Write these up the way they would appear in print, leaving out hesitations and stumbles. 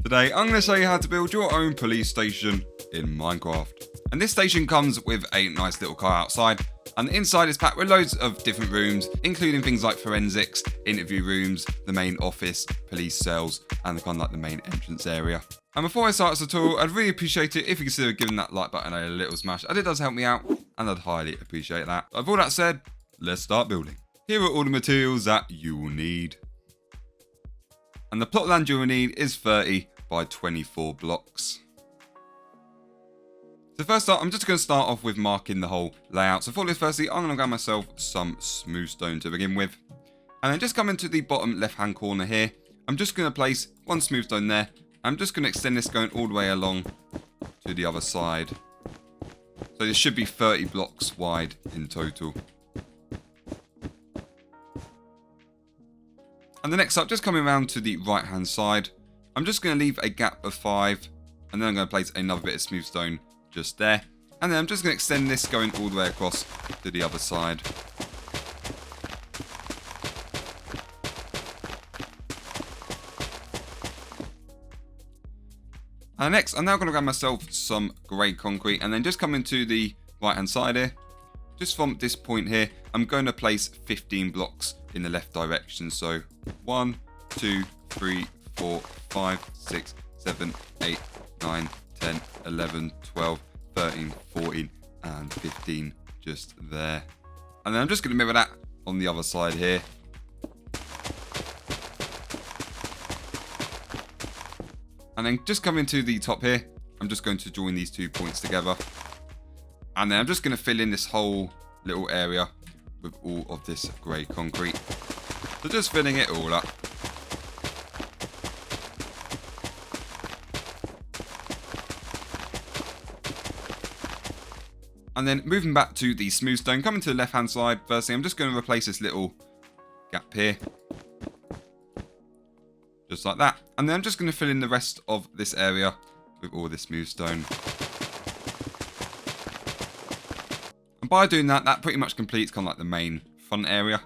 Today I'm going to show you how to build your own police station in Minecraft. And this station comes with a nice little car outside, and the inside is packed with loads of different rooms, including things like forensics, interview rooms, the main office, police cells, and the kind of like the main entrance area. And before I start this tutorial, I'd really appreciate it if you consider giving that like button a little smash, as it does help me out, and I'd highly appreciate that. But with all that said, let's start building. Here are all the materials that you will need. And the plot of land you will need is 30 by 24 blocks. So first up, I'm just going to start off with marking the whole layout. So for this, firstly, I'm going to grab myself some smooth stone to begin with. And then just come into the bottom left hand corner here. I'm just going to place one smooth stone there. I'm just going to extend this going all the way along to the other side. So this should be 30 blocks wide in total. And the next up, just coming around to the right hand side, I'm just going to leave a gap of 5. And then I'm going to place another bit of smooth stone just there, and then I'm just going to extend this going all the way across to the other side. And next, I'm now going to grab myself some grey concrete, and then just come into the right hand side here. Just from this point here, I'm going to place 15 blocks in the left direction. So 1, 2, 3, 4, 5, 6, 7, 8, 9, 10, 11, 12, 13, 14, and 15 just there. And then I'm just going to mirror that on the other side here. And then just coming to the top here, I'm just going to join these 2 points together. And then I'm just going to fill in this whole little area with all of this grey concrete. So just filling it all up. And then moving back to the smooth stone, coming to the left hand side, firstly I'm just going to replace this little gap here. Just like that. And then I'm just going to fill in the rest of this area with all this smooth stone. And by doing that, that pretty much completes kind of like the main front area.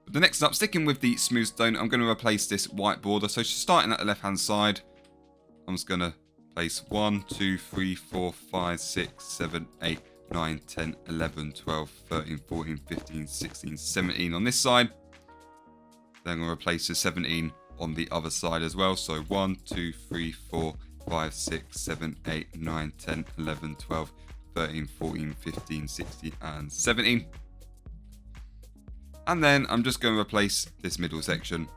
But the next up, sticking with the smooth stone, I'm going to replace this white border. So starting at the left hand side, I'm just going to place 1, 2, 3, 4, 5, 6, 7, 8, 9, 10, 11, 12, 13, 14, 15, 16, 17 on this side. Then I'm going to replace the 17 on the other side as well. So 1, 2, 3, 4, 5, 6, 7, 8, 9, 10, 11, 12, 13, 14, 15, 16, and 17. And then I'm just going to replace this middle section.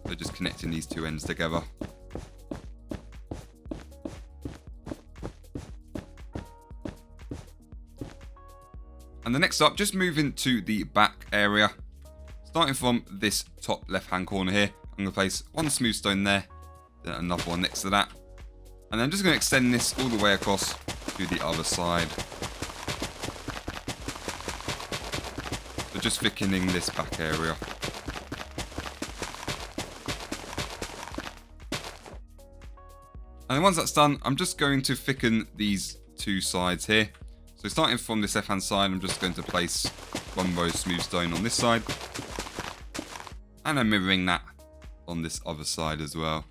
So just connecting these 2 ends together. And the next up, just moving to the back area. Starting from this top left hand corner here, I'm going to place one smooth stone there, then another one next to that. And I'm just going to extend this all the way across to the other side. So just thickening this back area. And then once that's done, I'm just going to thicken these 2 sides here. So starting from this left hand side, I'm just going to place one row of smooth stone on this side. And I'm mirroring that on this other side as well.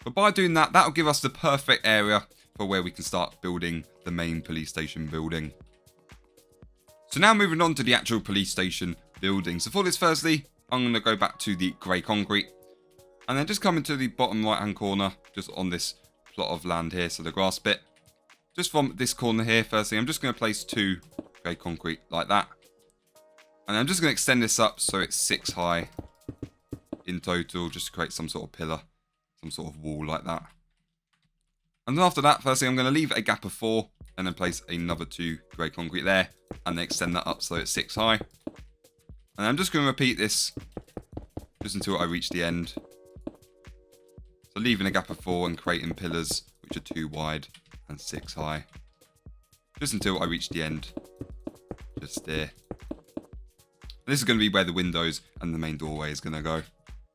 But by doing that, that'll give us the perfect area for where we can start building the main police station building. So now moving on to the actual police station building. So for this, firstly, I'm going to go back to the grey concrete. And then just come into the bottom right hand corner, just on this plot of land here, so the grass bit. Just from this corner here, firstly, I'm just going to place 2 grey concrete like that. And I'm just going to extend this up so it's 6 high in total, just to create some sort of pillar, some sort of wall like that. And then after that, firstly, I'm going to leave a gap of 4 and then place another 2 grey concrete there and then extend that up so it's 6 high. And I'm just going to repeat this just until I reach the end. So leaving a gap of 4 and creating pillars which are 2 wide and 6 high. Just until I reach the end. Just there. And this is going to be where the windows and the main doorway is going to go.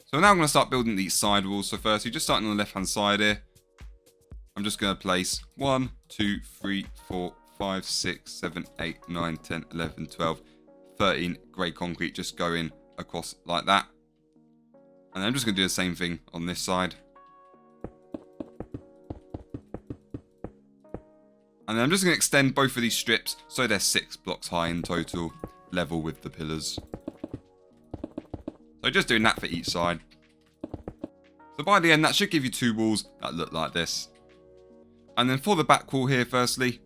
So now I'm going to start building these side walls. So first, you're just starting on the left hand side here. I'm just going to place 1, 2, 3, 4, 5, 6, 7, 8, 9, 10, 11, 12, 13 grey concrete just going across like that. And then I'm just going to do the same thing on this side. And then I'm just going to extend both of these strips so they're 6 blocks high in total, level with the pillars. So just doing that for each side. So by the end, that should give you 2 walls that look like this. And then for the back wall here, firstly,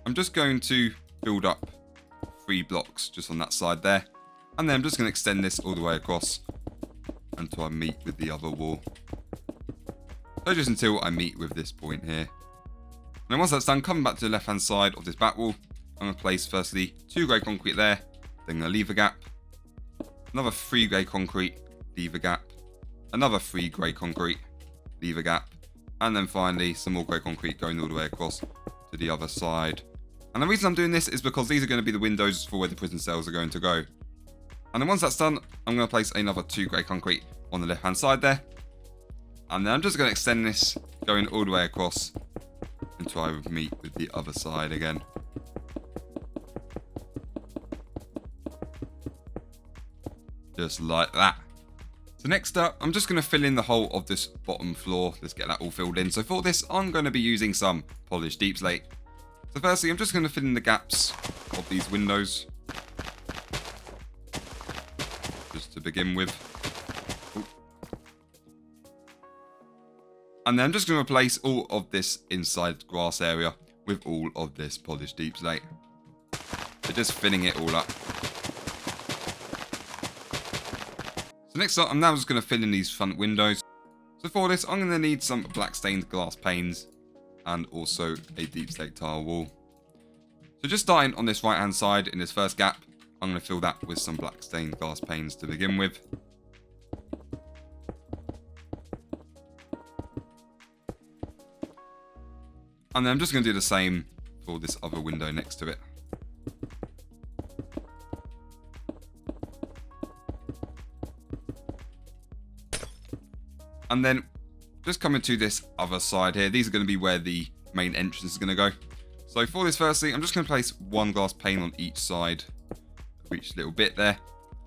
I'm just going to build up 3 blocks just on that side there. And then I'm just going to extend this all the way across until I meet with the other wall. So just until I meet with this point here. And then once that's done, coming back to the left hand side of this back wall, I'm going to place firstly 2 grey concrete there, then I'm going to leave a gap, another 3 grey concrete, leave a gap, another 3 grey concrete, leave a gap, and then finally some more grey concrete going all the way across to the other side. And the reason I'm doing this is because these are going to be the windows for where the prison cells are going to go. And then once that's done, I'm going to place another 2 grey concrete on the left hand side there. And then I'm just going to extend this going all the way across until I meet with the other side again. Just like that. So next up, I'm just going to fill in the whole of this bottom floor. Let's get that all filled in. So for this, I'm going to be using some polished deep slate. So firstly, I'm just going to fill in the gaps of these windows. Just to begin with. Ooh. And then I'm just going to replace all of this inside grass area with all of this polished deep slate. So just filling it all up. So next up, I'm now just going to fill in these front windows. So for this, I'm going to need some black stained glass panes and also a deep slate tile wall. So just starting on this right hand side in this first gap, I'm going to fill that with some black stained glass panes to begin with. And then I'm just going to do the same for this other window next to it. And then just coming to this other side here, these are going to be where the main entrance is going to go. So for this firstly, I'm just going to place 1 glass pane on each side of each little bit there.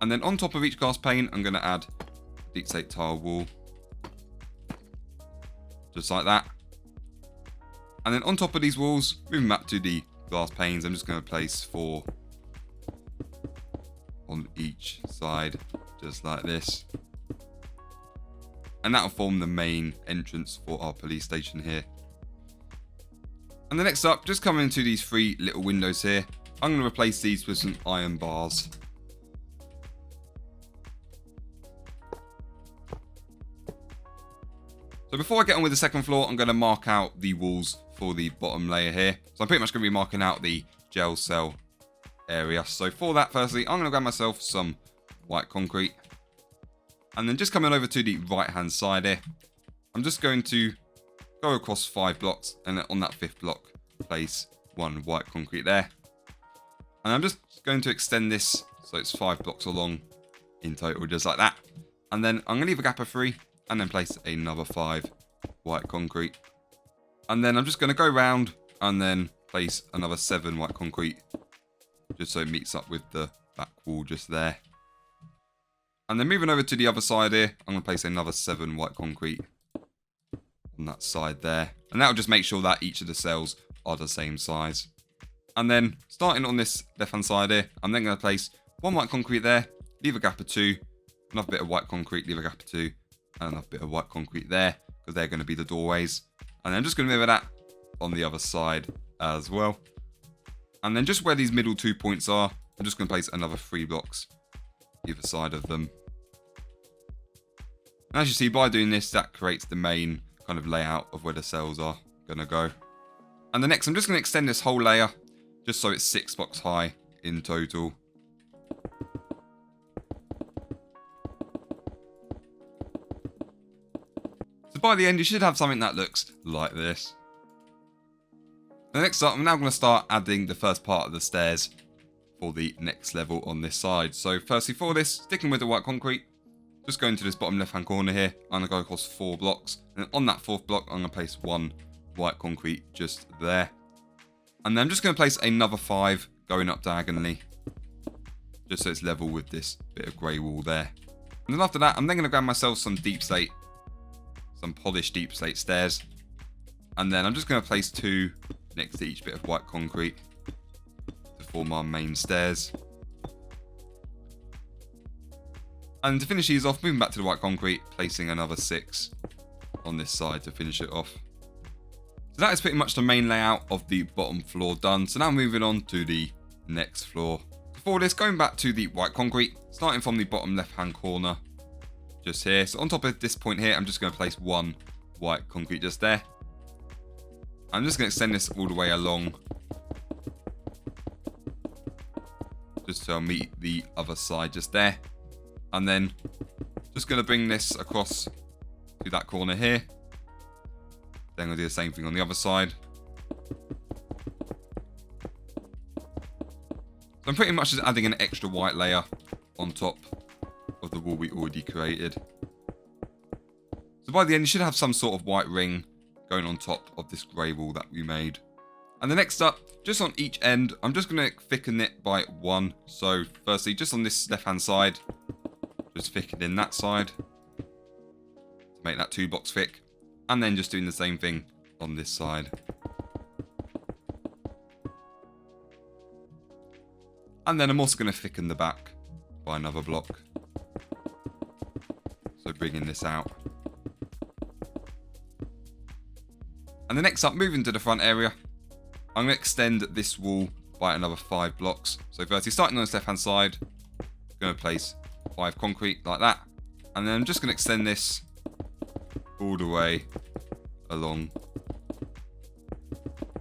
And then on top of each glass pane, I'm going to add a deep slate tile wall. Just like that. And then on top of these walls, moving back to the glass panes, I'm just going to place 4 on each side, just like this. And that will form the main entrance for our police station here. And the next up, just coming into these 3 little windows here, I'm going to replace these with some iron bars. So before I get on with the second floor, I'm going to mark out the walls for the bottom layer here. So I'm pretty much going to be marking out the jail cell area. So for that, firstly, I'm going to grab myself some white concrete. And then just coming over to the right hand side here, I'm just going to go across 5 blocks and then on that 5th block, place 1 white concrete there. And I'm just going to extend this so it's 5 blocks along in total, just like that. And then I'm going to leave a gap of 3 and then place another 5 white concrete. And then I'm just going to go round and then place another 7 white concrete just so it meets up with the back wall just there. And then moving over to the other side here, I'm going to place another 7 white concrete on that side there. And that will just make sure that each of the cells are the same size. And then starting on this left hand side here, I'm then going to place 1 white concrete there, leave a gap of 2, another bit of white concrete, leave a gap of 2, and another bit of white concrete there, because they're going to be the doorways. And then I'm just going to move that on the other side as well. And then just where these middle 2 points are, I'm just going to place another 3 blocks either side of them. And as you see, by doing this, that creates the main kind of layout of where the cells are going to go. And the next, I'm just going to extend this whole layer just so it's 6 blocks high in total. So by the end, you should have something that looks like this. The next up, I'm now going to start adding the first part of the stairs for the next level on this side. So firstly for this, sticking with the white concrete, just going to this bottom left hand corner here, I'm going to go across 4 blocks. And on that 4th block, I'm going to place 1 white concrete just there. And then I'm just going to place another 5 going up diagonally, just so it's level with this bit of grey wall there. And then after that, I'm then going to grab myself some deep slate, some polished deep slate stairs. And then I'm just going to place 2 next to each bit of white concrete to form our main stairs. And to finish these off, moving back to the white concrete, placing another 6 on this side to finish it off. So that is pretty much the main layout of the bottom floor done. So now moving on to the next floor. Before this, going back to the white concrete, starting from the bottom left hand corner, just here. So on top of this point here, I'm just going to place 1 white concrete just there. I'm just going to extend this all the way along, just so I'll meet the other side just there. And then just going to bring this across to that corner here. Then I'll do the same thing on the other side. So I'm pretty much just adding an extra white layer on top of the wall we already created. So by the end, you should have some sort of white ring going on top of this grey wall that we made. And the next up, just on each end, I'm just going to thicken it by 1. So firstly, just on this left hand side, just thickening that side to make that 2 blocks thick. And then just doing the same thing on this side. And then I'm also going to thicken the back by another block. So bringing this out. And the next up, moving to the front area, I'm going to extend this wall by another 5 blocks. So firstly, starting on this left hand side, I'm going to place 5 concrete like that. And then I'm just going to extend this all the way along.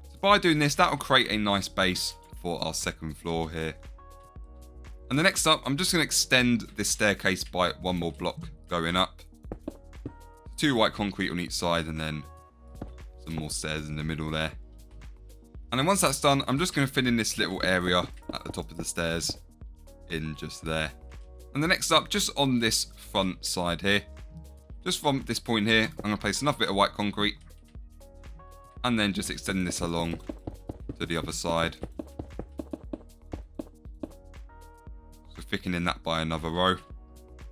So by doing this, that will create a nice base for our second floor here. And the next up, I'm just going to extend this staircase by 1 more block going up. 2 white concrete on each side and then some more stairs in the middle there. And then once that's done, I'm just going to fill in this little area at the top of the stairs in just there. And the next up, just on this front side here, just from this point here, I'm going to place another bit of white concrete and then just extend this along to the other side. So thickening that by another row.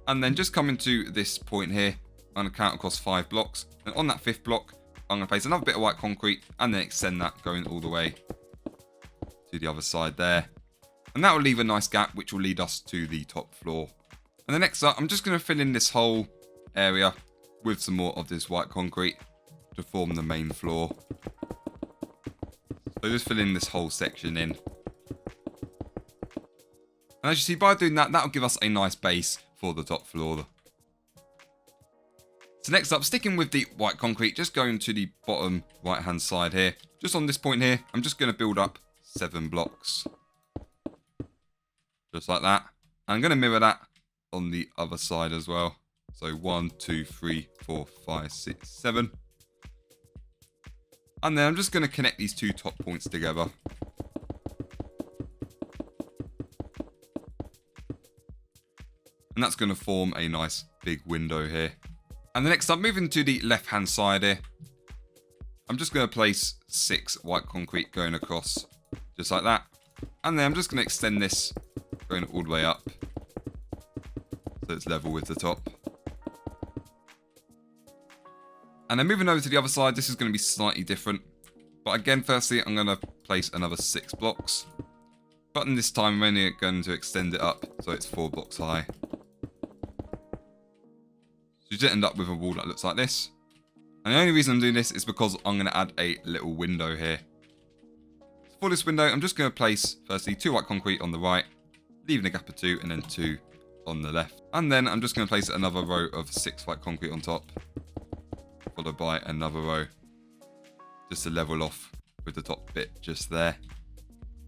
And then just coming to this point here, I'm going to count across 5 blocks. And on that 5th block, I'm going to place another bit of white concrete and then extend that going all the way to the other side there. And that will leave a nice gap, which will lead us to the top floor. And the next up, I'm just going to fill in this whole area with some more of this white concrete to form the main floor. So just fill in this whole section in. And as you see, by doing that, that'll give us a nice base for the top floor. So next up, sticking with the white concrete, just going to the bottom right hand side here. Just on this point here, I'm just going to build up 7 blocks. Just like that. And I'm going to mirror that on the other side as well. So 1, 2, 3, 4, 5, 6, 7. And then I'm just going to connect these 2 top points together. And that's going to form a nice big window here. And the next up, moving to the left hand side here, I'm just going to place 6 white concrete going across, just like that. And then I'm just going to extend this going all the way up, so it's level with the top. And then moving over to the other side, this is going to be slightly different. But again, firstly, I'm going to place another 6 blocks. But in this time, I'm only going to extend it up, so it's 4 blocks high. So you just end up with a wall that looks like this. And the only reason I'm doing this is because I'm going to add a little window here. So for this window, I'm just going to place, firstly, 2 white concrete on the right, leaving a gap of 2, and then 2 on the left. And then I'm just going to place another row of 6 white concrete on top, followed by another row, just to level off with the top bit just there.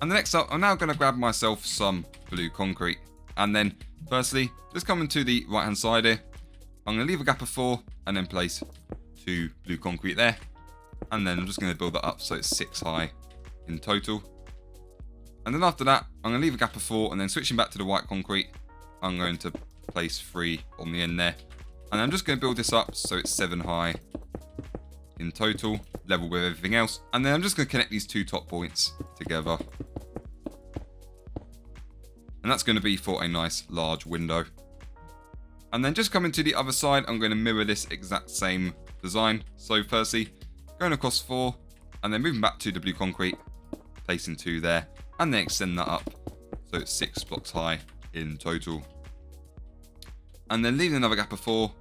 And the next up, I'm now going to grab myself some blue concrete. And then, firstly, just coming to the right hand side here, I'm going to leave a gap of 4 and then place 2 blue concrete there. And then I'm just going to build that up so it's 6 high in total. And then after that, I'm going to leave a gap of 4 and then switching back to the white concrete, I'm going to place 3 on the end there. And I'm just going to build this up so it's 7 high in total, level with everything else. And then I'm just going to connect these two top points together. And that's going to be for a nice large window. And then just coming to the other side, I'm going to mirror this exact same design. So firstly, going across 4, and then moving back to the blue concrete, placing 2 there, and then extend that up so it's 6 blocks high in total. And then leaving another gap of 4,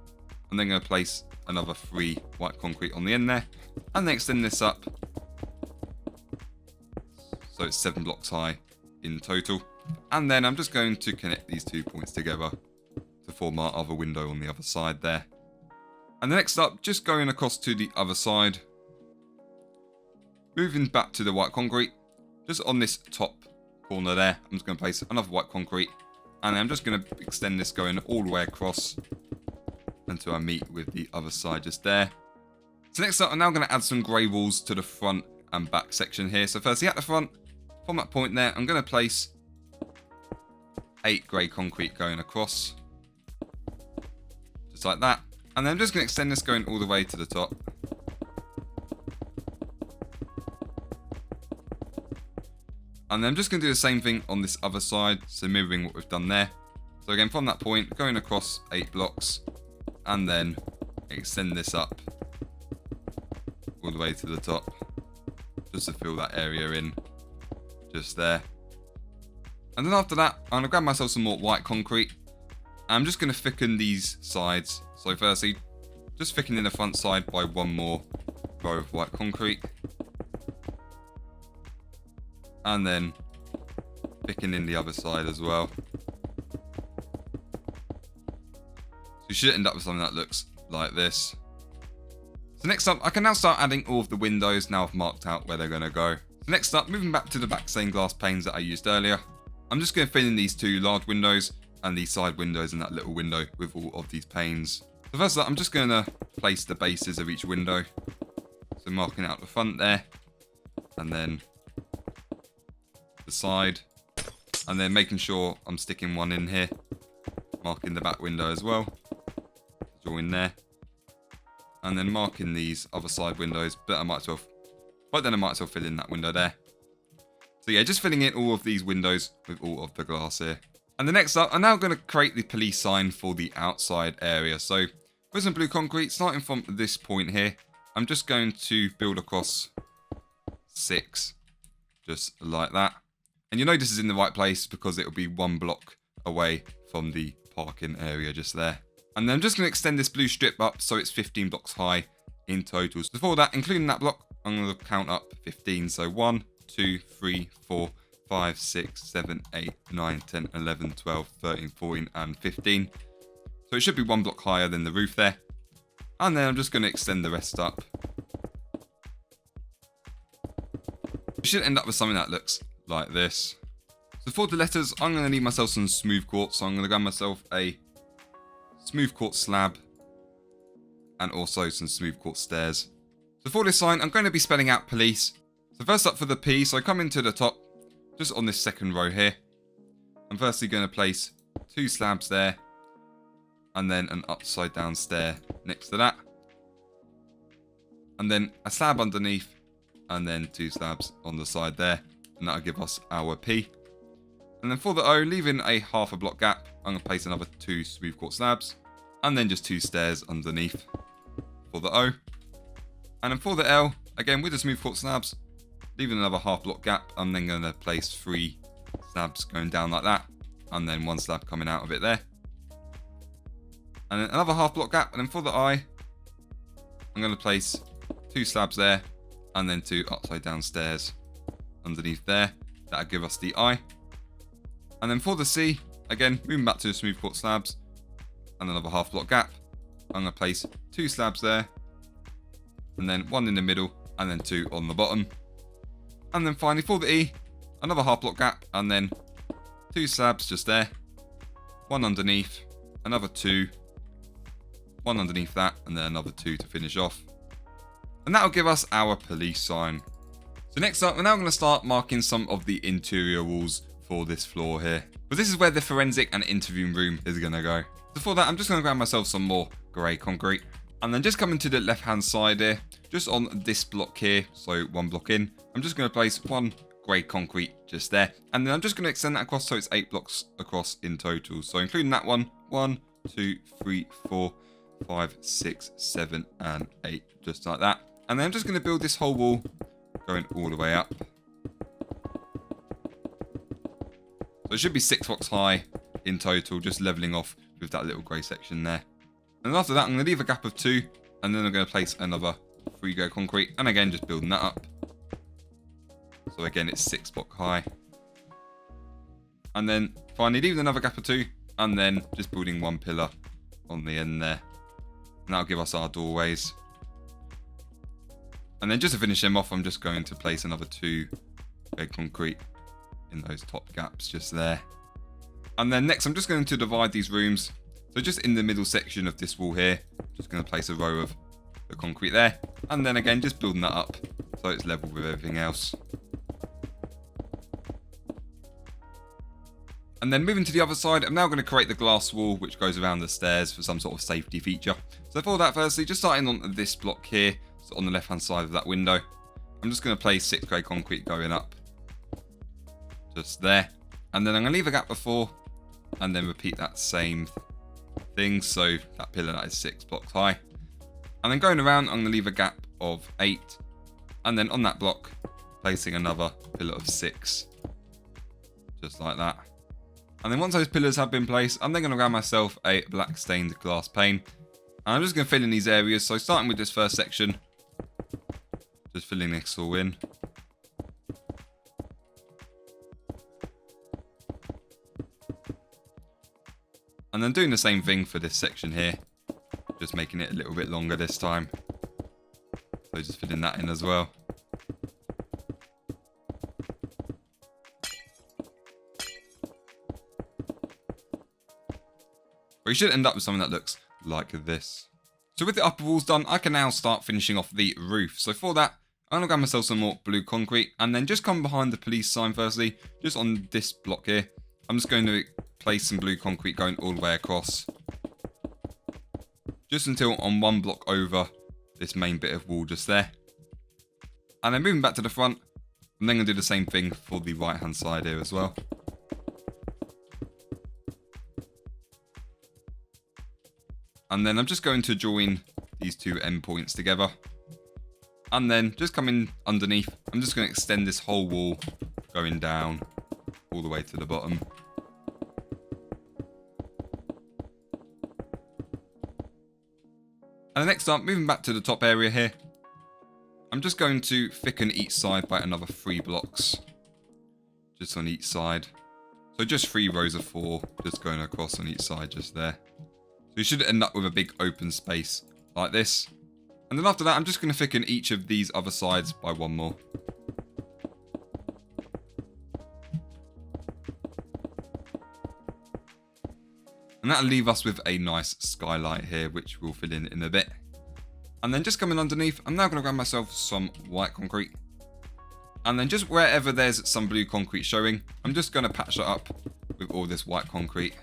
and then going to place another 3 white concrete on the end there, and then extend this up so it's 7 blocks high in total. And then I'm just going to connect these 2 points together to form our other window on the other side there. And the next up, just going across to the other side, moving back to the white concrete, just on this top corner there, I'm just going to place another white concrete, and I'm just going to extend this going all the way across until I meet with the other side just there. So next up, I'm now going to add some grey walls to the front and back section here. So firstly at the front, from that point there, I'm going to place 8 grey concrete going across, just like that. And then I'm just going to extend this going all the way to the top. And then I'm just going to do the same thing on this other side, so mirroring what we've done there. So again, from that point, going across 8 blocks, and then extend this up all the way to the top, just to fill that area in, just there. And then after that, I'm going to grab myself some more white concrete. I'm just going to thicken these sides. So firstly, just thickening the front side by 1 more row of white concrete. And then thickening the other side as well. So you should end up with something that looks like this. So next up, I can now start adding all of the windows now I've marked out where they're going to go. So next up, moving back to the back stained glass panes that I used earlier, I'm just going to fill in these 2 large windows and these side windows and that little window with all of these panes. So first up, I'm just going to place the bases of each window. So marking out the front there, and then the side, and then making sure I'm sticking 1 in here, marking the back window as well, join there, and then marking these other side windows, but then I might as well fill in that window there. So yeah, just filling in all of these windows with all of the glass here. And the next up, I'm now going to create the police sign for the outside area. So with some blue concrete, starting from this point here, I'm just going to build across 6, just like that. And you know this is in the right place because it will be 1 block away from the parking area just there. And then I'm just going to extend this blue strip up so it's 15 blocks high in total. So for that, including that block, I'm going to count up 15. So 1, 2, 3, 4, 5, 6, 7, 8, 9, 10, 11, 12, 13, 14, and 15. So it should be 1 block higher than the roof there. And then I'm just going to extend the rest up. We should end up with something that looks like this. So for the letters, I'm going to need myself some smooth quartz. So I'm going to grab myself a smooth quartz slab and also some smooth quartz stairs. So for this sign, I'm going to be spelling out police. So first up for the P, so I come into the top, just on this second row here. I'm firstly going to place 2 slabs there, and then an upside down stair next to that. And then a slab underneath, and then 2 slabs on the side there. And that'll give us our P. And then for the O, leaving a half a block gap, I'm going to place another 2 smooth quartz slabs, and then just 2 stairs underneath for the O. And then for the L, again with the smooth quartz slabs, leaving another half block gap. I'm then going to place 3 slabs going down like that, and then 1 slab coming out of it there. And then another half block gap, and then for the I, I'm going to place 2 slabs there, and then 2 upside down stairs underneath there. That'll give us the I. And then for the C, again, moving back to the smooth quartz slabs, and another half block gap. I'm going to place 2 slabs there, and then 1 in the middle, and then 2 on the bottom. And then finally for the E, another half block gap, and then 2 slabs just there, 1 underneath, another 2, 1 underneath that, and then another 2 to finish off. And that'll give us our police sign. So next up, we're now going to start marking some of the interior walls for this floor here. But this is where the forensic and interview room is going to go. So for that, I'm just going to grab myself some more grey concrete. And then just coming to the left hand side here, just on this block here, so one block in, I'm just going to place one grey concrete just there. And then I'm just going to extend that across so it's 8 blocks across in total. So including that one, 1, 2, 3, 4, 5, 6, 7, and 8, just like that. And then I'm just going to build this whole wall going all the way up. So it should be 6 blocks high in total, just leveling off with that little grey section there. And after that, I'm going to leave a gap of 2, and then I'm going to place another 3 grey concrete, and again, just building that up. So again, it's 6 block high. And then finally, leaving another gap of 2, and then just building 1 pillar on the end there. And that'll give us our doorways. And then just to finish them off, I'm just going to place another 2 grey concrete in those top gaps just there. And then next, I'm just going to divide these rooms. So just in the middle section of this wall here, just going to place a row of the concrete there. And then again, just building that up so it's level with everything else. And then moving to the other side, I'm now going to create the glass wall which goes around the stairs for some sort of safety feature. So for that, firstly, just starting on this block here, so on the left hand side of that window, I'm just going to place 6 grey concrete going up. Just there. And then I'm going to leave a gap of 4, and then repeat that same thing, so that pillar that is 6 blocks high. And then going around, I'm going to leave a gap of 8, and then on that block, placing another pillar of 6. Just like that. And then once those pillars have been placed, I'm then going to grab myself a black stained glass pane. And I'm just going to fill in these areas, so starting with this first section, just filling this all in. And then doing the same thing for this section here, just making it a little bit longer this time. So just filling that in as well. But you should end up with something that looks like this. So with the upper walls done, I can now start finishing off the roof. So for that, I'm going to grab myself some more blue concrete, and then just come behind the police sign firstly, just on this block here. I'm just going to place some blue concrete going all the way across. Just until on one block over this main bit of wall just there. And then moving back to the front, I'm then going to do the same thing for the right hand side here as well. And then I'm just going to join these 2 endpoints together. And then just coming underneath, I'm just going to extend this whole wall going down all the way to the bottom. And next up, moving back to the top area here, I'm just going to thicken each side by another 3 blocks. Just on each side. So just 3 rows of 4, just going across on each side just there. So you should end up with a big open space like this. And then after that, I'm just going to thicken each of these other sides by 1 more. And that'll leave us with a nice skylight here, which we'll fill in a bit. And then just coming underneath, I'm now going to grab myself some white concrete. And then just wherever there's some blue concrete showing, I'm just going to patch it up with all this white concrete.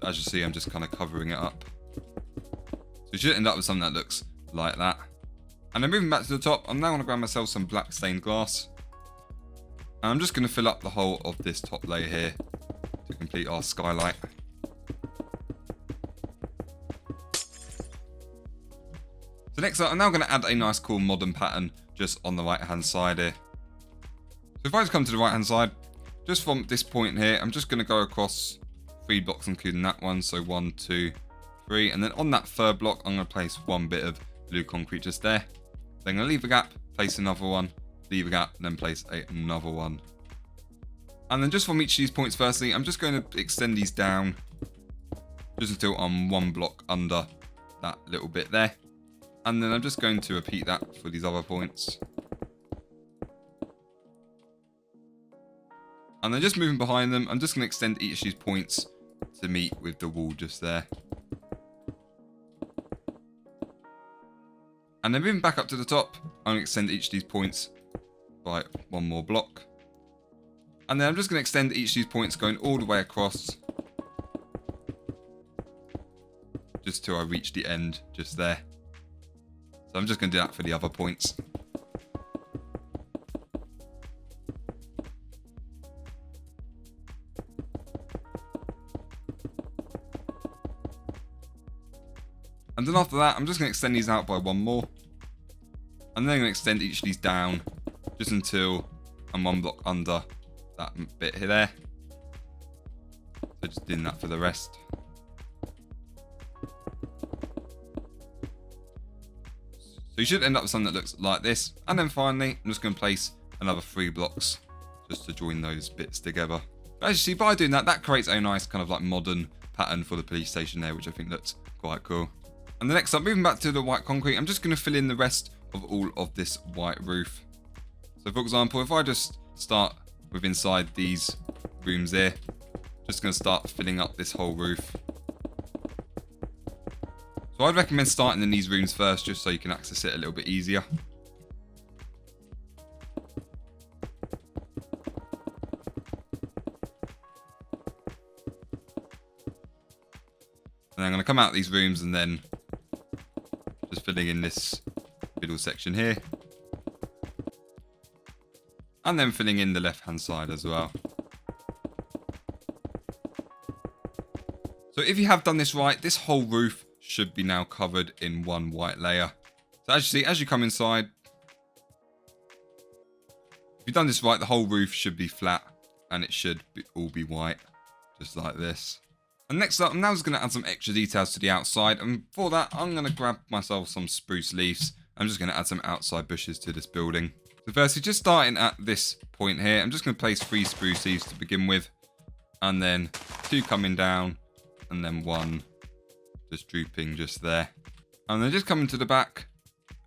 So as you see, I'm just kind of covering it up. So you should end up with something that looks like that. And then moving back to the top, I'm now going to grab myself some black stained glass. And I'm just going to fill up the whole of this top layer here to complete our skylight. So next up, I'm now going to add a nice cool modern pattern just on the right hand side here. So if I just come to the right hand side, just from this point here, I'm just going to go across 3 blocks including that one. So 1, 2, 3. And then on that 3rd block, I'm going to place 1 bit of blue concrete just there. Then I'm going to leave a gap, place another one, leave a gap, and then place another one. And then just from each of these points firstly, I'm just going to extend these down just until I'm 1 block under that little bit there. And then I'm just going to repeat that for these other points. And then just moving behind them, I'm just going to extend each of these points to meet with the wall just there. And then moving back up to the top, I'm going to extend each of these points by 1 more block. And then I'm just going to extend each of these points going all the way across. just till I reach the end just there. So I'm just going to do that for the other points. And then after that, I'm just going to extend these out by one more. And then I'm going to extend each of these down just until I'm one block under that bit here there. So just doing that for the rest. So you should end up with something that looks like this. And then finally, I'm just going to place another 3 blocks just to join those bits together. But as you see, by doing that, that creates a nice kind of like modern pattern for the police station there, which I think looks quite cool. And the next up, moving back to the white concrete, I'm just going to fill in the rest of all of this white roof. So for example, if I just start with inside these rooms here, just going to start filling up this whole roof. So I'd recommend starting in these rooms first, just so you can access it a little bit easier. And I'm going to come out of these rooms and then just filling in this middle section here. And then filling in the left hand side as well. So if you have done this right, this whole roof should be now covered in one white layer. So as you see, as you come inside, if you've done this right, the whole roof should be flat and it should all be white, just like this. And next up, I'm now just going to add some extra details to the outside. And for that, I'm going to grab myself some spruce leaves. I'm just going to add some outside bushes to this building. So firstly, just starting at this point here, I'm just going to place 3 spruce leaves to begin with. And then 2 coming down. And then 1 just drooping just there. And then just coming to the back.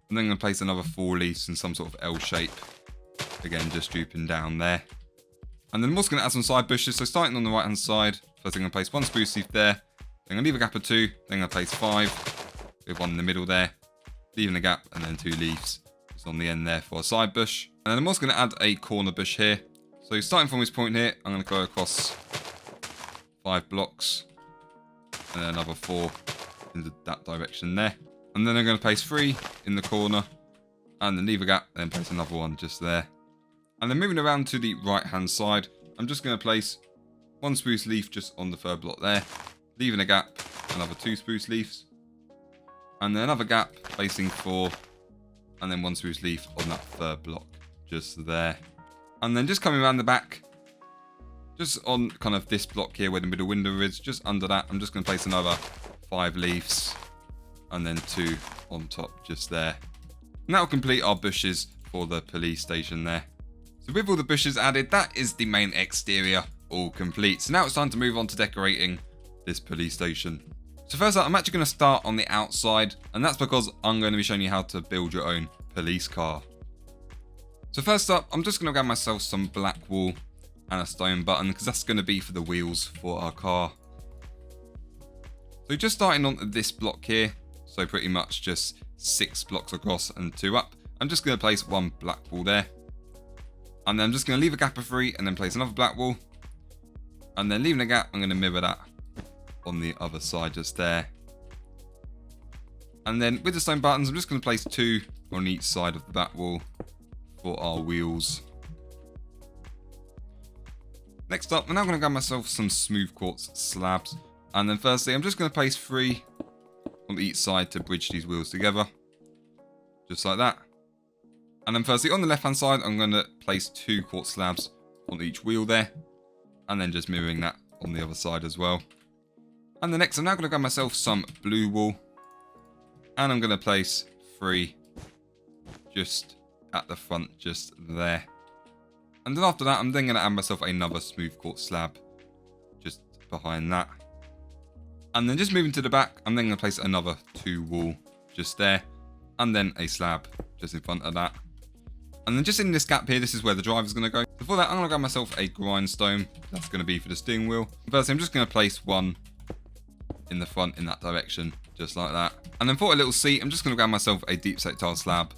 And then I'm going to place another 4 leaves in some sort of L shape. Again, just drooping down there. And then I'm also going to add some side bushes. So starting on the right hand side, first I'm going to place 1 spruce leaf there. Then I'm going to leave a gap of 2. Then I'm going to place 5 with 1 in the middle there. Leaving a gap and then 2 leaves just on the end there for a side bush. And then I'm also going to add a corner bush here. So starting from this point here, I'm going to go across 5 blocks. And then another 4 in that direction there. And then I'm going to place 3 in the corner. And then leave a gap, then place another one just there. And then moving around to the right hand side, I'm just going to place 1 spruce leaf just on the 3rd block there. Leaving a gap, another 2 spruce leaves. And then another gap, placing 4. And then 1 spruce leaf on that 3rd block just there. And then just coming around the back, just on kind of this block here where the middle window is, just under that, I'm just going to place another 5 leaves. And then 2 on top just there. And that will complete our bushes for the police station there. So with all the bushes added, that is the main exterior all complete. So now it's time to move on to decorating this police station. So first up, I'm actually going to start on the outside, and that's because I'm going to be showing you how to build your own police car. So first up, I'm just going to grab myself some black wool and a stone button, because that's going to be for the wheels for our car. So just starting on this block here, so pretty much just 6 blocks across and 2 up, I'm just going to place 1 black wool there. And then I'm just going to leave a gap of 3 and then place another black wool. And then leaving a gap, I'm going to mirror that on the other side just there. And then with the stone buttons, I'm just going to place 2 on each side of the back wall for our wheels. Next up, I'm now going to grab myself some smooth quartz slabs. And then firstly, I'm just going to place 3 on each side to bridge these wheels together. Just like that. And then firstly, on the left hand side, I'm going to place 2 quartz slabs on each wheel there. And then just mirroring that on the other side as well. And the next, I'm now going to grab myself some blue wool. And I'm going to place 3 just at the front, just there. And then after that, I'm then going to add myself another smooth quartz slab just behind that. And then just moving to the back, I'm then going to place another 2 wool just there. And then a slab just in front of that. And then just in this gap here, this is where the driver's going to go. So for that, I'm going to grab myself a grindstone. That's going to be for the steering wheel. First, I'm just going to place 1 in the front in that direction, just like that. And then for a little seat, I'm just going to grab myself a deep set tile slab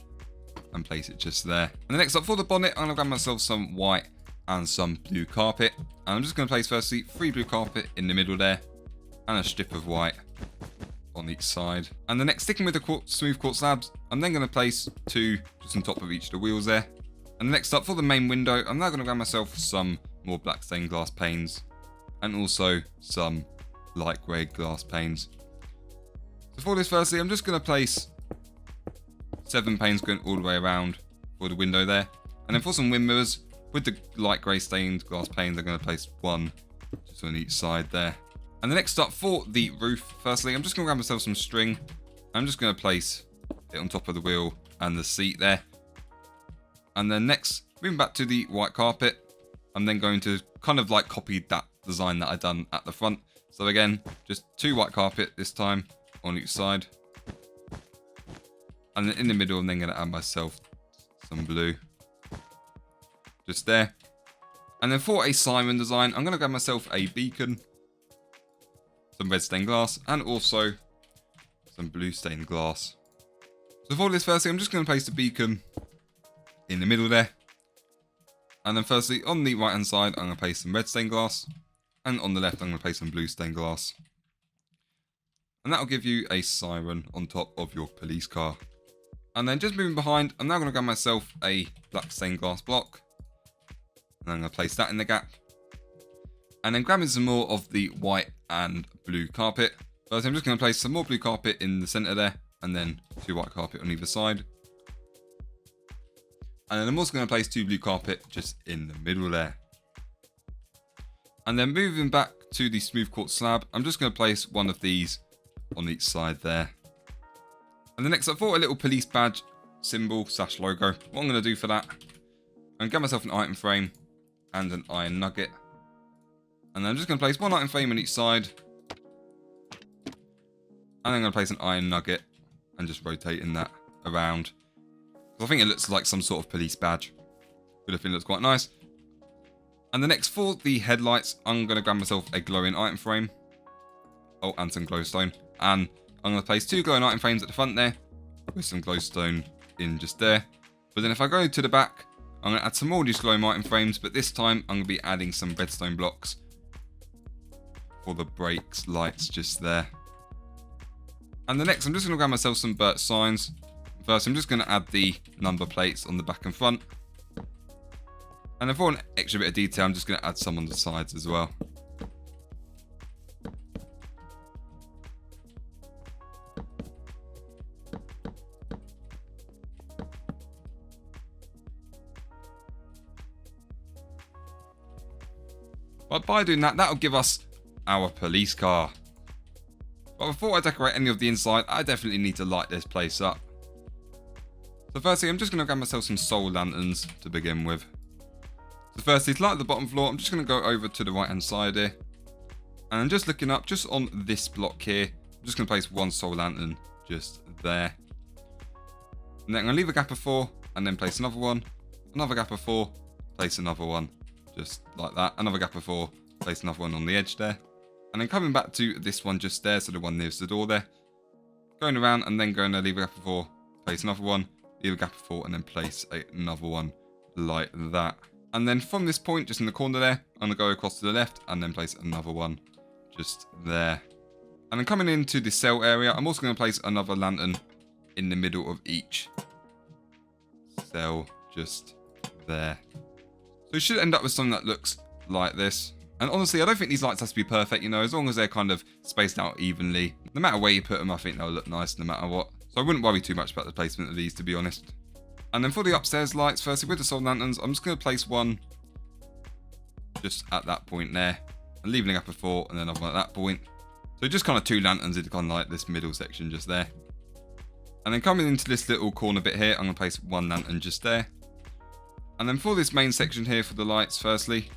and place it just there. And the next up for the bonnet, I'm going to grab myself some white and some blue carpet. And I'm just going to place firstly 3 blue carpet in the middle there and a strip of white on each side. And the next, sticking with the smooth quartz slabs, I'm then going to place 2 just on top of each of the wheels there. And next up, for the main window, I'm now going to grab myself some more black stained glass panes and also some light grey glass panes. So for this, firstly, I'm just going to place 7 panes going all the way around for the window there. And then for some wind mirrors, with the light grey stained glass panes, I'm going to place 1 just on each side there. And the next up, for the roof, firstly, I'm just going to grab myself some string. I'm just going to place it on top of the wheel and the seat there. And then next, moving back to the white carpet, I'm then going to kind of like copy that design that I done at the front. So again, just 2 white carpet this time on each side. And then in the middle, I'm then going to add myself some blue. Just there. And then for a siren design, I'm going to grab myself a beacon, some red stained glass, and also some blue stained glass. So for this, firstly, I'm just going to place the beacon in the middle there. And then firstly, on the right hand side, I'm going to place some red stained glass. And on the left, I'm going to place some blue stained glass. And that will give you a siren on top of your police car. And then just moving behind, I'm now going to grab myself a black stained glass block. And I'm going to place that in the gap. And then grabbing some more of the white and blue carpet. First, I'm just going to place some more blue carpet in the center there. And then 2 white carpet on either side. And then I'm also going to place 2 blue carpet just in the middle there. And then moving back to the smooth quartz slab, I'm just going to place 1 of these on each side there. And the next up, for a little police badge symbol / logo, what I'm going to do for that, I'm going to get myself an item frame and an iron nugget. And then I'm just going to place 1 item frame on each side. And then I'm going to place an iron nugget and just rotating that around. I think it looks like some sort of police badge. But I think it looks quite nice. And the next, for the headlights, I'm going to grab myself a glowing item frame. Oh, and some glowstone. And I'm going to place 2 glowing item frames at the front there, with some glowstone in just there. But then if I go to the back, I'm going to add some more of these glowing item frames, but this time I'm going to be adding some redstone blocks for the brakes lights just there. And the next, I'm just going to grab myself some Burt signs. First, I'm just going to add the number plates on the back and front. And then for an extra bit of detail, I'm just going to add some on the sides as well. But by doing that, that'll give us our police car. But before I decorate any of the inside, I definitely need to light this place up. So firstly, I'm just going to grab myself some soul lanterns to begin with. So firstly, to light the bottom floor, I'm just going to go over to the right hand side here. And I'm just looking up, just on this block here, I'm just going to place 1 soul lantern just there. And then I'm going to leave a gap of 4, and then place another one. Another gap of 4, place another one. Just like that. Another gap of 4, place another one on the edge there. And then coming back to this one just there, so the one nearest the door there. Going around and then going to leave a gap of 4, place another one, leave a gap of 4, and then place another one like that. And then from this point, just in the corner there, I'm going to go across to the left and then place another one just there. And then coming into the cell area, I'm also going to place another lantern in the middle of each cell just there. So you should end up with something that looks like this. And honestly, I don't think these lights have to be perfect, you know, as long as they're kind of spaced out evenly. No matter where you put them, I think they'll look nice no matter what. So I wouldn't worry too much about the placement of these, to be honest. And then for the upstairs lights, firstly with the soul lanterns, I'm just going to place 1 just at that point there. And leaving a gap of 4 and then another one at that point. So just kind of 2 lanterns in kind of like this middle section just there. And then coming into this little corner bit here, I'm going to place 1 lantern just there. And then for this main section here for the lights, firstly,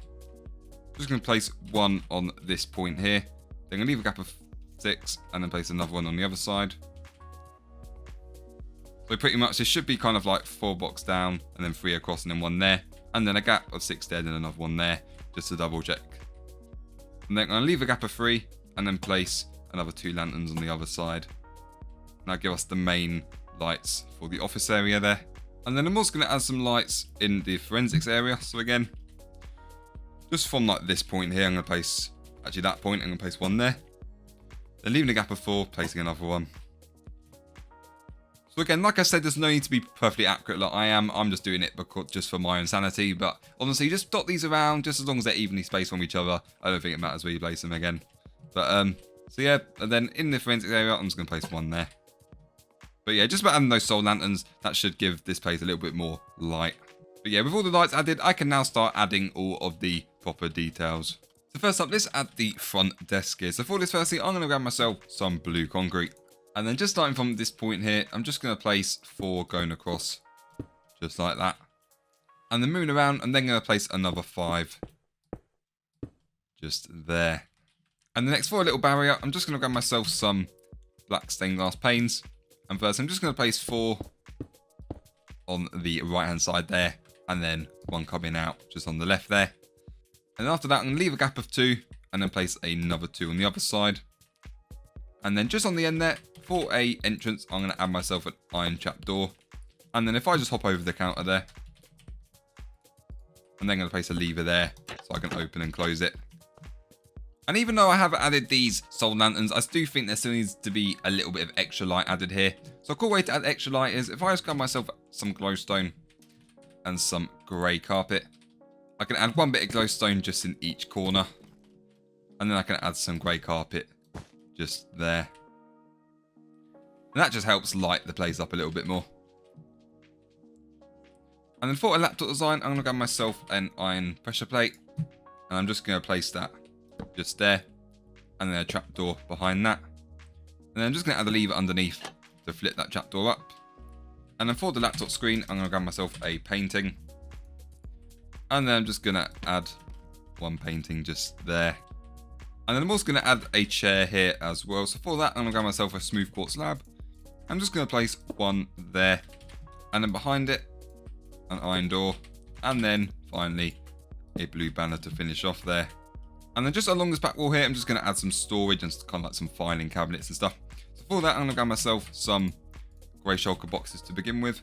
I'm just going to place 1 on this point here. Then I'm going to leave a gap of 6 and then place another one on the other side. So pretty much this should be kind of like 4 blocks down and then 3 across and then 1 there. And then a gap of 6 there and another one there, just to double check. And then I'm going to leave a gap of 3 and then place another 2 lanterns on the other side. And that'll give us the main lights for the office area there. And then I'm also going to add some lights in the forensics area. So again, just from like this point here, I'm going to place, actually that point, I'm going to place 1 there. Then leaving a gap of 4, placing another one. So again, like I said, there's no need to be perfectly accurate like I am. I'm just doing it because just for my own sanity. But honestly, just dot these around just as long as they're evenly spaced from each other. I don't think it matters where you place them again. But so yeah, and then in the forensic area, I'm just going to place one there. But yeah, just about adding those soul lanterns, that should give this place a little bit more light. But yeah, with all the lights added, I can now start adding all of the proper details. So first up, let's add the front desk here. So for this, firstly, I'm going to grab myself some blue concrete. And then just starting from this point here, I'm just going to place 4 going across, just like that. And then moving around, and then going to place another 5, just there. And the next for a little barrier, I'm just going to grab myself some black stained glass panes. And first, I'm just going to place 4 on the right-hand side there, and then 1 coming out just on the left there. And after that, I'm going to leave a gap of 2, and then place another 2 on the other side. And then just on the end there, for a entrance, I'm going to add myself an iron trapdoor. And then if I just hop over the counter there, I'm then going to place a lever there so I can open and close it. And even though I have added these soul lanterns, I do think there still needs to be a little bit of extra light added here. So a cool way to add extra light is if I just grab myself some glowstone and some grey carpet, I can add 1 bit of glowstone just in each corner. And then I can add some grey carpet just there. And that just helps light the place up a little bit more. And then for a laptop design, I'm going to grab myself an iron pressure plate. And I'm just going to place that just there. And then a trapdoor behind that. And then I'm just going to add a lever underneath to flip that trapdoor up. And then for the laptop screen, I'm going to grab myself a painting. And then I'm just going to add 1 painting just there. And then I'm also going to add a chair here as well. So for that, I'm going to grab myself a smooth quartz slab. I'm just going to place 1 there. And then behind it, an iron door. And then finally, a blue banner to finish off there. And then just along this back wall here, I'm just going to add some storage and kind of like some filing cabinets and stuff. So for that, I'm going to grab myself some grey shulker boxes to begin with.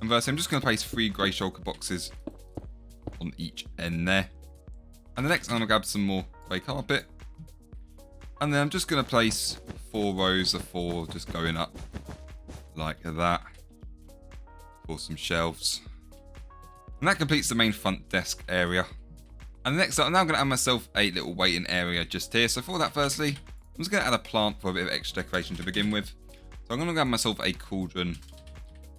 And first, I'm just going to place 3 grey shulker boxes on each end there. And the next, I'm going to grab some more grey carpet. And then I'm just going to place 4 rows of 4 just going up like that for some shelves. And that completes the main front desk area. And next up, I'm now going to add myself a little waiting area just here. So for that, firstly, I'm just going to add a plant for a bit of extra decoration to begin with. So I'm going to grab myself a cauldron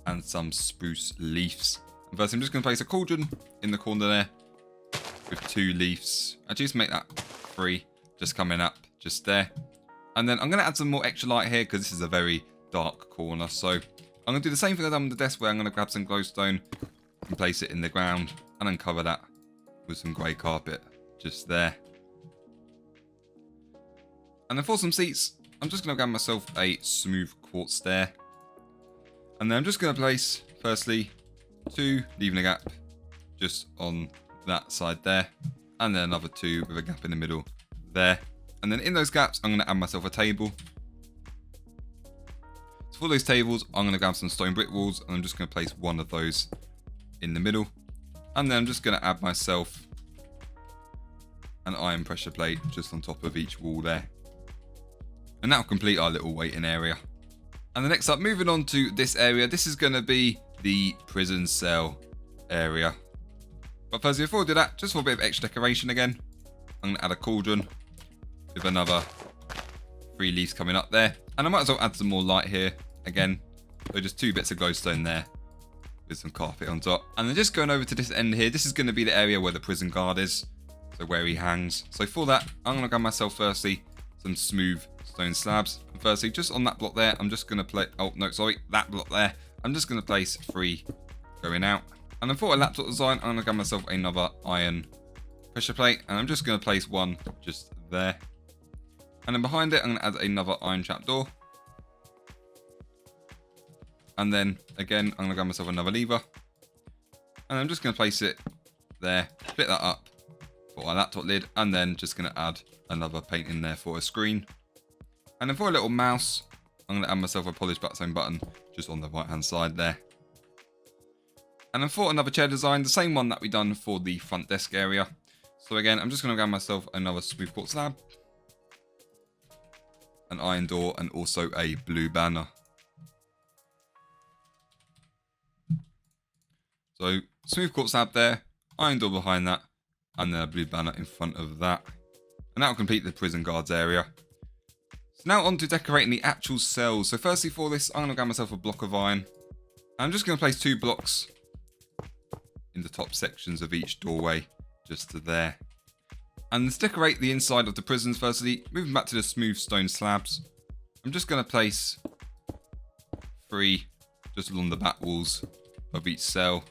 and some spruce leaves. And first, I'm just going to place a cauldron in the corner there with 2 leaves. Actually, just make that 3 just coming up just there. And then I'm going to add some more extra light here because this is a very dark corner. So I'm going to do the same thing I've done with the desk where I'm going to grab some glowstone and place it in the ground and then cover that with some grey carpet just there. And then for some seats, I'm just going to grab myself a smooth quartz stair. And then I'm just going to place, firstly, 2, leaving a gap just on that side there. And then another 2 with a gap in the middle there. And then in those gaps, I'm going to add myself a table. So for those tables, I'm going to grab some stone brick walls. And I'm just going to place 1 of those in the middle. And then I'm just going to add myself an iron pressure plate just on top of each wall there. And that'll complete our little waiting area. And the next up, moving on to this area, this is going to be the prison cell area. But first, before we do that, just for a bit of extra decoration again, I'm going to add a cauldron with another 3 leaves coming up there. And I might as well add some more light here again. So just 2 bits of glowstone there with some carpet on top. And then just going over to this end here, this is going to be the area where the prison guard is. So where he hangs. So for that, I'm going to grab myself firstly some smooth stone slabs. And firstly, just on that block there, I'm just going to place, oh no, sorry, that block there. I'm just going to place 3 going out. And then for a laptop design, I'm going to grab myself another iron pressure plate. And I'm just going to place 1 just there. And then behind it, I'm going to add another iron trapdoor. And then again, I'm going to grab myself another lever. And I'm just going to place it there, split that up for our laptop lid. And then just going to add another paint in there for a screen. And then for a little mouse, I'm going to add myself a polished blackstone button just on the right hand side there. And then for another chair design, the same one that we done for the front desk area. So again, I'm just going to grab myself another smooth quartz slab. an iron door, and also a blue banner. So smooth quartz slab there, iron door behind that, and then a blue banner in front of that. And that will complete the prison guards area. So now on to decorating the actual cells. So firstly for this, I'm going to grab myself a block of iron. I'm just going to place 2 blocks in the top sections of each doorway, just to there. And to decorate the inside of the prisons firstly, moving back to the smooth stone slabs, I'm just going to place 3 just along the back walls of each cell.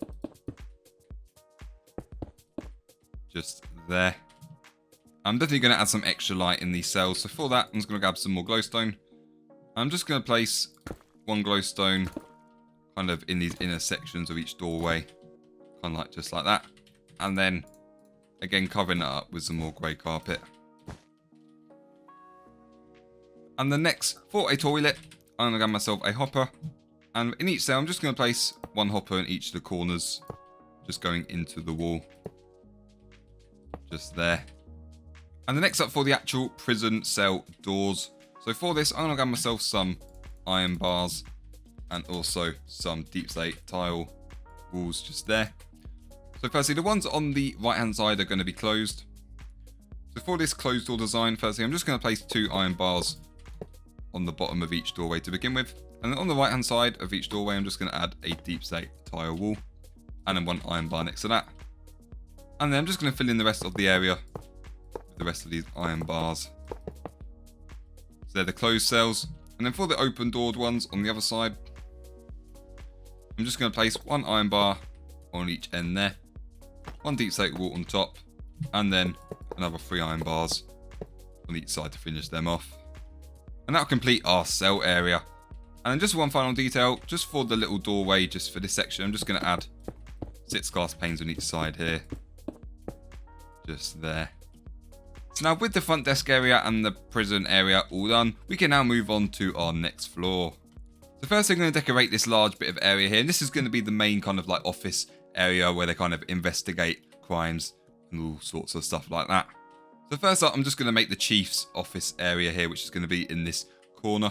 Just there. I'm definitely going to add some extra light in these cells. So for that, I'm just going to grab some more glowstone. I'm just going to place 1 glowstone kind of in these inner sections of each doorway. Kind of like just like that. And then, again, covering that up with some more grey carpet. And the next, for a toilet, I'm going to grab myself a hopper. And in each cell, I'm just going to place 1 hopper in each of the corners. Just going into the wall. Just there. And the next up for the actual prison cell doors. So for this, I'm going to grab myself some iron bars and also some deep slate tile walls just there. So firstly, the ones on the right hand side are going to be closed. So for this closed door design, firstly, I'm just going to place 2 iron bars on the bottom of each doorway to begin with. And then on the right hand side of each doorway, I'm just going to add a deep slate tile wall and then 1 iron bar next to that. And then I'm just going to fill in the rest of the area with the rest of these iron bars. So they're the closed cells. And then for the open doored ones on the other side, I'm just going to place 1 iron bar on each end there, 1 deep slate wall on top, and then another 3 iron bars on each side to finish them off. And that'll complete our cell area. And then just one final detail, just for the little doorway, just for this section, I'm just going to add 6 glass panes on each side here. Just there. So now with the front desk area and the prison area all done, we can now move on to our next floor. So first I'm going to decorate this large bit of area here, and this is going to be the main kind of like office area where they kind of investigate crimes and all sorts of stuff like that. So first up, I'm just going to make the chief's office area here, which is going to be in this corner.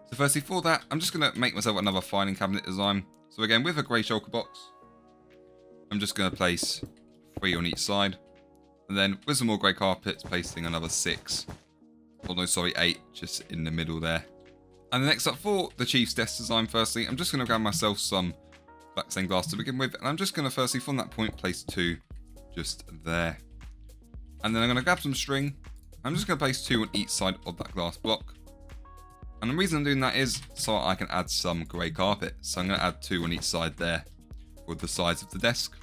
So firstly for that, I'm just going to make myself another filing cabinet design. So again, with a grey shulker box, I'm just going to place 3 on each side. And then with some more grey carpets, placing another 6. Oh no, sorry, 8 just in the middle there. And the next up for the chief's desk design, firstly, I'm just going to grab myself some black stained glass to begin with. And I'm just going to firstly, from that point, place 2 just there. And then I'm going to grab some string. I'm just going to place 2 on each side of that glass block. And the reason I'm doing that is so I can add some grey carpet. So I'm going to add 2 on each side there for the sides of the desk.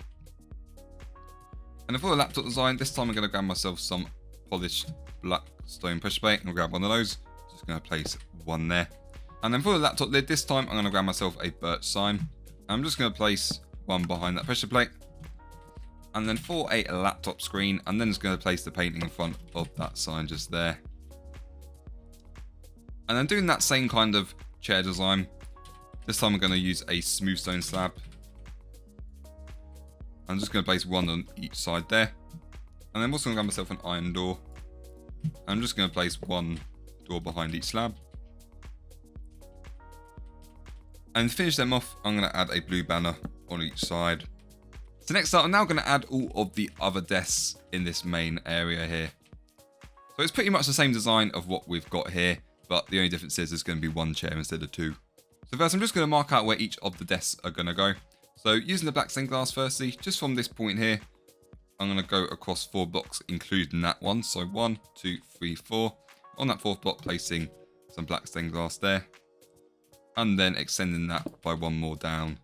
And then for the laptop design, this time I'm going to grab myself some polished black stone pressure plate. I'm going to grab one of those. Just going to place 1 there. And then for the laptop lid, this time I'm going to grab myself a birch sign. I'm just going to place 1 behind that pressure plate. And then for a laptop screen, I'm then just going to place the painting in front of that sign just there. And then doing that same kind of chair design, this time I'm going to use a smooth stone slab. I'm just going to place 1 on each side there. And I'm also going to grab myself an iron door. I'm just going to place 1 door behind each slab. And to finish them off, I'm going to add a blue banner on each side. So next up, I'm now going to add all of the other desks in this main area here. So it's pretty much the same design of what we've got here, but the only difference is there's going to be 1 chair instead of 2. So first, I'm just going to mark out where each of the desks are going to go. So using the black stained glass firstly, just from this point here, I'm going to go across 4 blocks, including that one. So 1, 2, 3, 4. On that 4th block, placing some black stained glass there. And then extending that by 1 more down.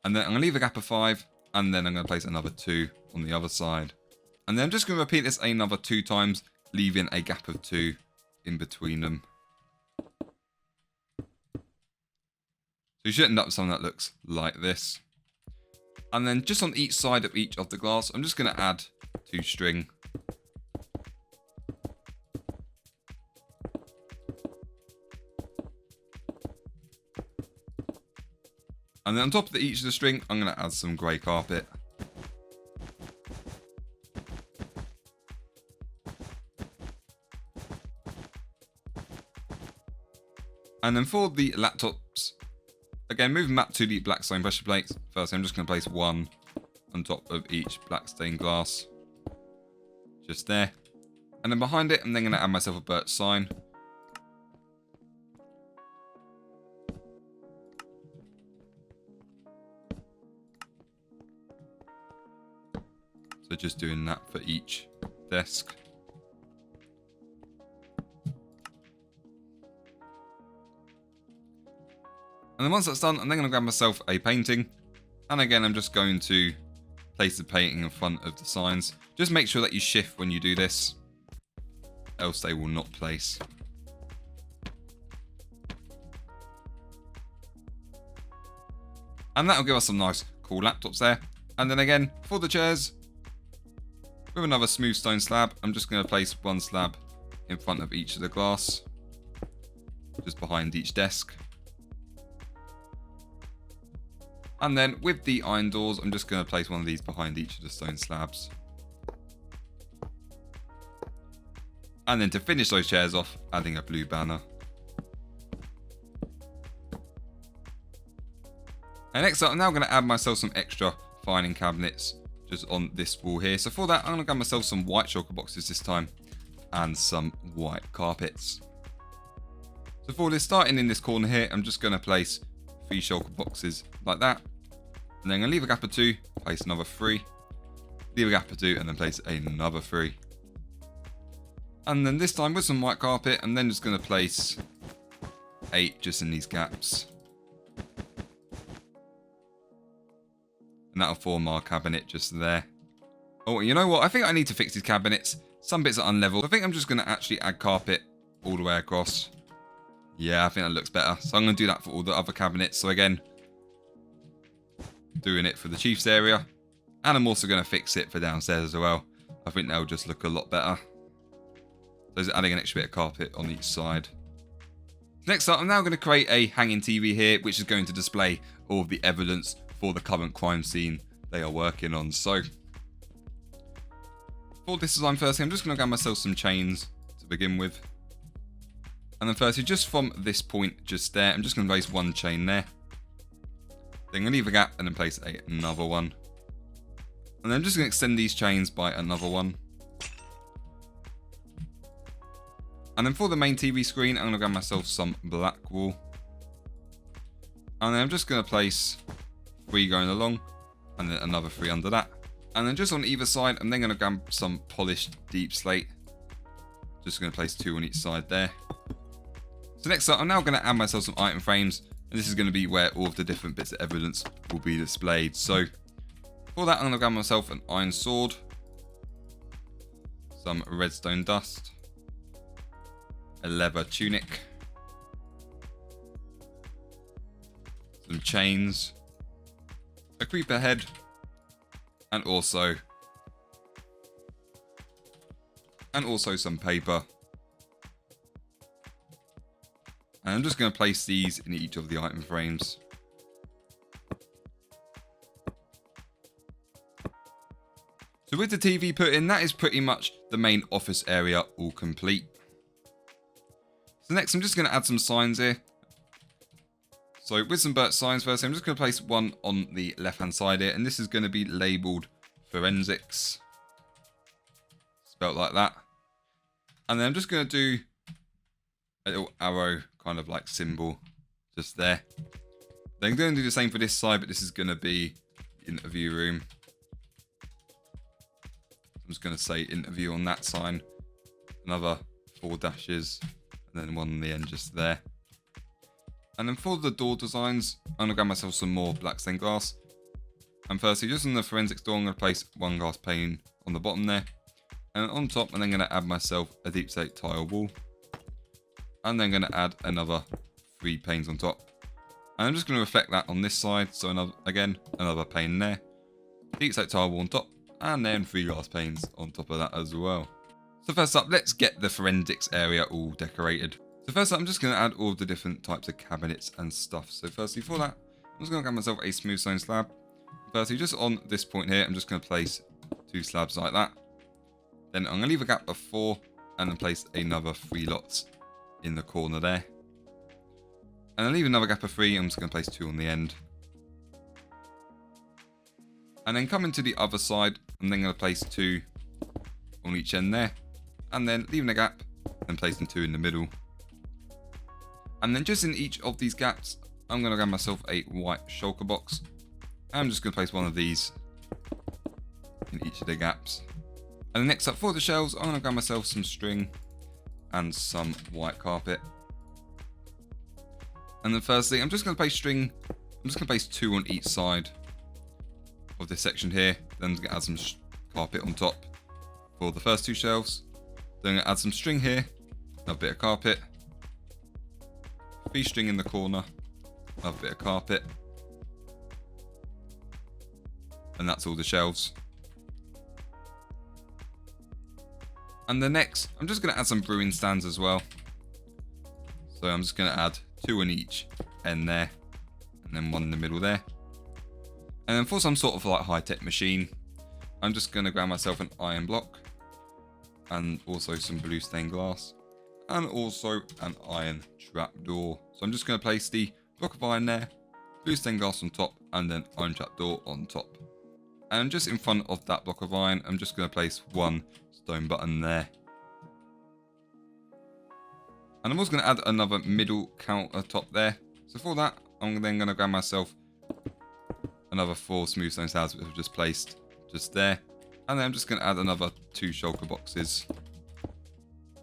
And then I'm going to leave a gap of 5. And then I'm going to place another 2 on the other side. And then I'm just going to repeat this another 2 times, leaving a gap of 2 in between them. So you should end up with something that looks like this. And then just on each side of each of the glass, I'm just going to add 2 string. And then on top of each of the string, I'm going to add some grey carpet. And then for the laptops, again, moving back to the black stone pressure plates. First, I'm just going to place one on top of each black stained glass. Just there. And then behind it, I'm then going to add myself a birch sign. So just doing that for each desk. And then once that's done, I'm then going to grab myself a painting. And again, I'm just going to place the painting in front of the signs. Just make sure that you shift when you do this, else they will not place. And that'll give us some nice cool laptops there. And then again, for the chairs, with another smooth stone slab, I'm just going to place one slab in front of each of the glass, just behind each desk. And then with the iron doors, I'm just going to place one of these behind each of the stone slabs. And then to finish those chairs off, adding a blue banner. And next up, I'm now going to add myself some extra filing cabinets just on this wall here. So for that, I'm going to grab myself some white shulker boxes this time and some white carpets. So for this, starting in this corner here, I'm just going to place 3 shulker boxes like that. And then I'm going to leave a gap of 2, place another 3, leave a gap of 2, and then place another 3. And then this time with some white carpet, I'm then just going to place 8 just in these gaps. And that'll form our cabinet just there. Oh, you know what? I think I need to fix these cabinets. Some bits are unleveled. I think I'm just going to actually add carpet all the way across. Yeah, I think that looks better. So I'm going to do that for all the other cabinets. So again, doing it for the Chiefs area. And I'm also going to fix it for downstairs as well. I think that'll just look a lot better. So just adding an extra bit of carpet on each side. Next up, I'm now going to create a hanging TV here, which is going to display all of the evidence for the current crime scene they are working on. So for this design, firstly, I'm just going to grab myself some chains to begin with. And then firstly, just from this point just there, I'm just going to place one chain there. Then I'm going to leave a gap and then place another one. And then I'm just going to extend these chains by another one. And then for the main TV screen, I'm going to grab myself some black wool. And then I'm just going to place 3 going along, and then another 3 under that. And then just on either side, I'm then going to grab some polished deep slate. Just going to place 2 on each side there. So next up, I'm now going to add myself some item frames. And this is going to be where all of the different bits of evidence will be displayed. So for that, I'm going to grab myself an iron sword, some redstone dust, a leather tunic, some chains, a creeper head, and also some paper. And I'm just going to place these in each of the item frames. So with the TV put in, that is pretty much the main office area all complete. So next, I'm just going to add some signs here. So with some birch signs first, I'm just going to place one on the left-hand side here. And this is going to be labelled forensics. Spelt like that. And then I'm just going to do a little arrow kind of like symbol just there. Then I'm going to do the same for this side, but this is going to be interview room. I'm just going to say interview on that sign. Another 4 dashes. And then one on the end just there. And then for the door designs, I'm going to grab myself some more black stained glass. And firstly, just on the forensics door, I'm going to place 1 glass pane on the bottom there. And on top, I'm then going to add myself a deep slate tile wall. And then going to add another 3 panes on top. And I'm just going to reflect that on this side. So another pane there. Deep slate tile wall on top. And then 3 glass panes on top of that as well. So first up, let's get the forensics area all decorated. So first up, I'm just going to add all of the different types of cabinets and stuff. So firstly, for that, I'm just going to grab myself a smooth stone slab. Firstly, just on this point here, I'm just going to place 2 slabs like that. Then I'm going to leave a gap of 4 and then place another 3 lots in the corner there. And then leave another gap of 3. I'm just going to place 2 on the end. And then coming to the other side, I'm then going to place 2 on each end there. And then leaving a gap and placing 2 in the middle. And then just in each of these gaps, I'm going to grab myself a white shulker box. I'm just going to place one of these in each of the gaps. And then next up for the shelves, I'm going to grab myself some string and some white carpet. And then firstly, I'm just going to place string. I'm just going to place 2 on each side of this section here. Then I'm going to add some carpet on top for the first 2 shelves. Then I'm going to add some string here, a bit of carpet, 3 string in the corner, another bit of carpet. And that's all the shelves. And the next, I'm just going to add some brewing stands as well. So I'm just going to add 2 on each end there, and then 1 in the middle there. And then for some sort of like high-tech machine, I'm just going to grab myself an iron block, and also some blue stained glass, and also an iron trapdoor. So I'm just going to place the block of iron there, blue stained glass on top, and then iron trapdoor on top. And just in front of that block of iron, I'm just going to place 1 stone button there. And I'm also going to add another middle countertop there. So for that, I'm then going to grab myself another 4 smooth stone slabs which I've just placed just there. And then I'm just going to add another 2 shulker boxes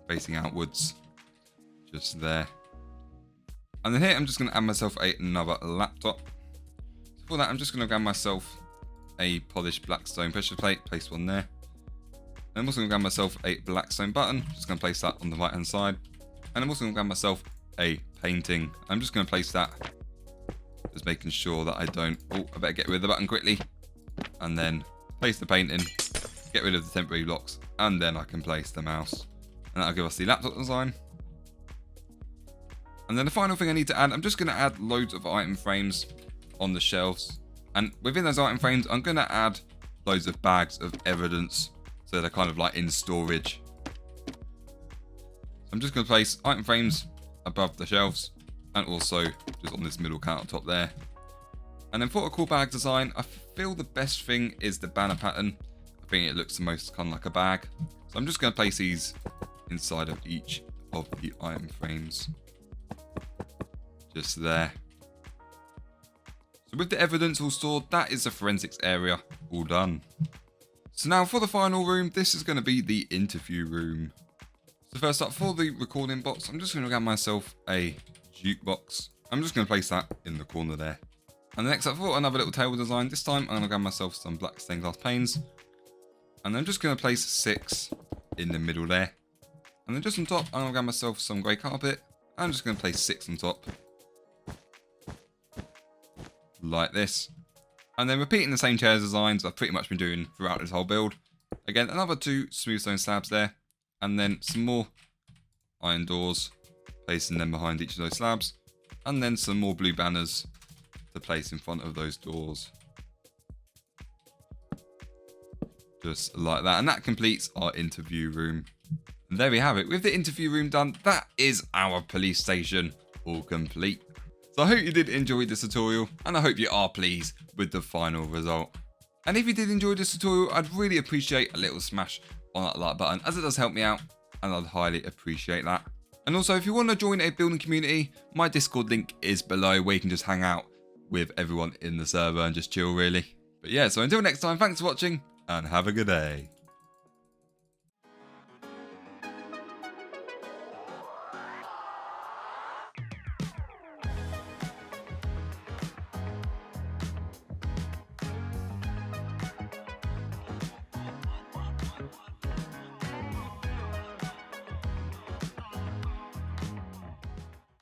facing outwards just there. And then here I'm just going to add myself another laptop. So for that, I'm just going to grab myself a polished black stone pressure plate, place 1 there. And I'm also going to grab myself a black stone button, just going to place that on the right hand side. And I'm also going to grab myself a painting. I'm just going to place that, just making sure that I don't, I better get rid of the button quickly. And then place the painting, get rid of the temporary blocks, and then I can place the mouse. And that'll give us the laptop design. And then the final thing I need to add, I'm just going to add loads of item frames on the shelves. And within those item frames, I'm going to add loads of bags of evidence, so they're kind of like in storage. I'm just going to place item frames above the shelves, and also just on this middle countertop there. And then for a cool bag design, I feel the best thing is the banner pattern. I think it looks the most kind of like a bag. So I'm just going to place these inside of each of the item frames. Just there. So with the evidence all stored, that is the forensics area all done. So now for the final room, this is going to be the interview room. So first up, for the recording box, I'm just going to grab myself a jukebox. I'm just going to place that in the corner there. And next up, for another little table design, this time I'm going to grab myself some black stained glass panes. And I'm just going to place 6 in the middle there. And then just on top, I'm going to grab myself some grey carpet. I'm just going to place 6 on top. Like this. And then repeating the same chairs designs I've pretty much been doing throughout this whole build. Again, another 2 smooth stone slabs there. And then some more iron doors, placing them behind each of those slabs. And then some more blue banners to place in front of those doors. Just like that. And that completes our interview room. And there we have it. With the interview room done, that is our police station all complete. So I hope you did enjoy this tutorial, and I hope you are pleased with the final result. And if you did enjoy this tutorial, I'd really appreciate a little smash on that like button, as it does help me out, and I'd highly appreciate that. And also, if you want to join a building community, my Discord link is below, where you can just hang out with everyone in the server and just chill really. But yeah, so until next time, thanks for watching and have a good day.